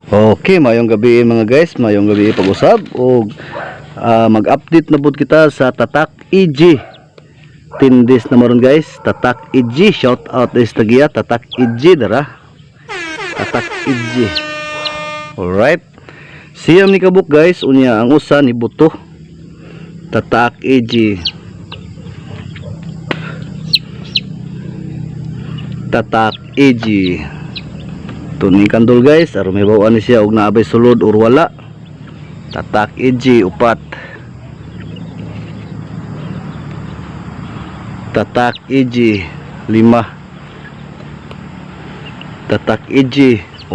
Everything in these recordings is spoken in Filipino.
Okay, mayong gabi mga guys, mayong gabi pag-usab o mag-update na pud kita sa Tatak EG. 10 days na maron guys, Tatak EG, shout out is tagiya Tatak EG dara. Tatak EG. Alright. Siyam ni kabuk guys, unya ang usa ni buto. Tatak EG. Tatak EG. Tuning kandol guys, aron may bawaan ni siya og naabay sulod or wala. Tatak EG upat. Tatak EG 5. Tatak EG 6.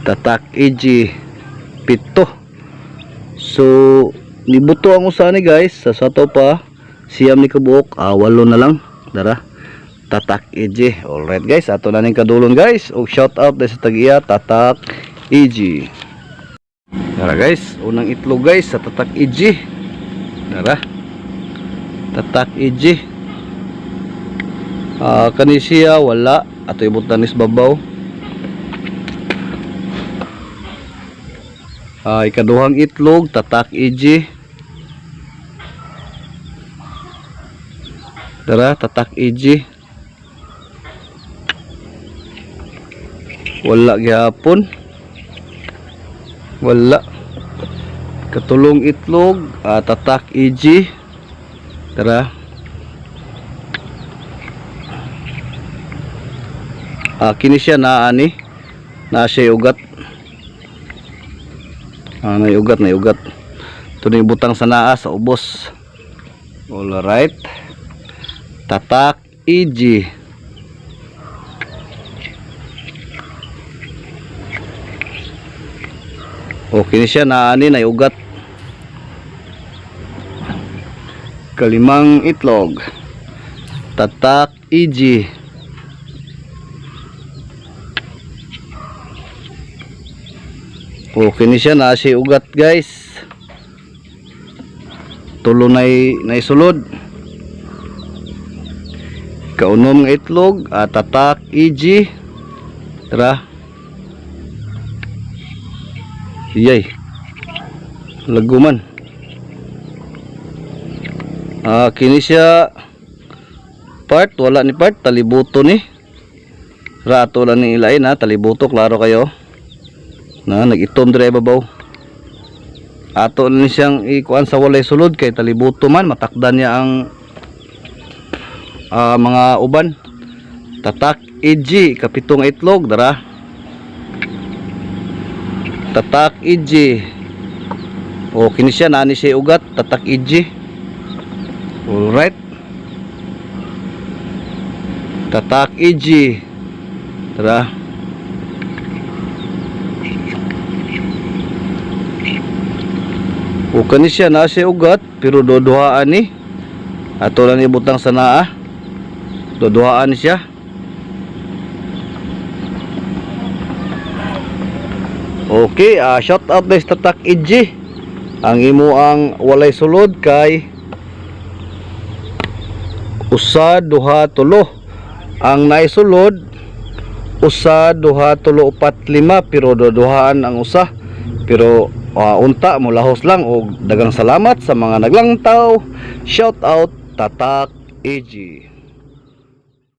Tatak EG 7. So nibuto ang usa ni guys, sa sato pa siyam ni kabuok, 8 na lang dara. Tatak EG. Alright guys, ato na ning kadulon guys. Og shout out sa tagiya Tatak EG. Tara guys, unang itlog guys sa Tatak EG. Tara. Tatak EG. Kani siya wala, ato ibutan is babaw. Ikaduhang itlog Tatak EG. Tara, Tatak EG. Wala gihapon. Wala. Katulong itlog Tatak EG. Tara. Kini siya na ani. Na siya ugat. Na ugat. Ito na butang sa naa sa ubos. Alright. Tatak EG. Okay siya na ani na ugat. Kalimang itlog Tatak EG. Okay ni siya na siya ugat guys. Tulo na sulod. Kaunom nga itlog Tatak EG. Tara. Iyay. Laguman. Kini siya part, wala ni part, talibuto ni. Rato lang ni ilain talibuto, klaro kayo. Nag-itom dire babaw. Ato ni siyang ikuan sa walay sulod kay talibuto man, matakdan niya ang mga uban. Tatak EG, kapitong itlog, dara. Tatak EG. Kini siya nani siya ugat. Tatak EG. Alright. Tatak EG. Tara. Kani siya na siya ugat pero dodohaan ni. Ato lang ibutang sa naa. Dodohaan siya. Okay, shout out guys Tatak EG. Ang imo ang walay sulod kay usa, duha, tulo. Ang naisulod usa, duha, tulo, upat, lima, pero dodohaan ang usa. Pero unta mo lahos lang og dagang salamat sa mga naglangtaw. Shout out Tatak EG.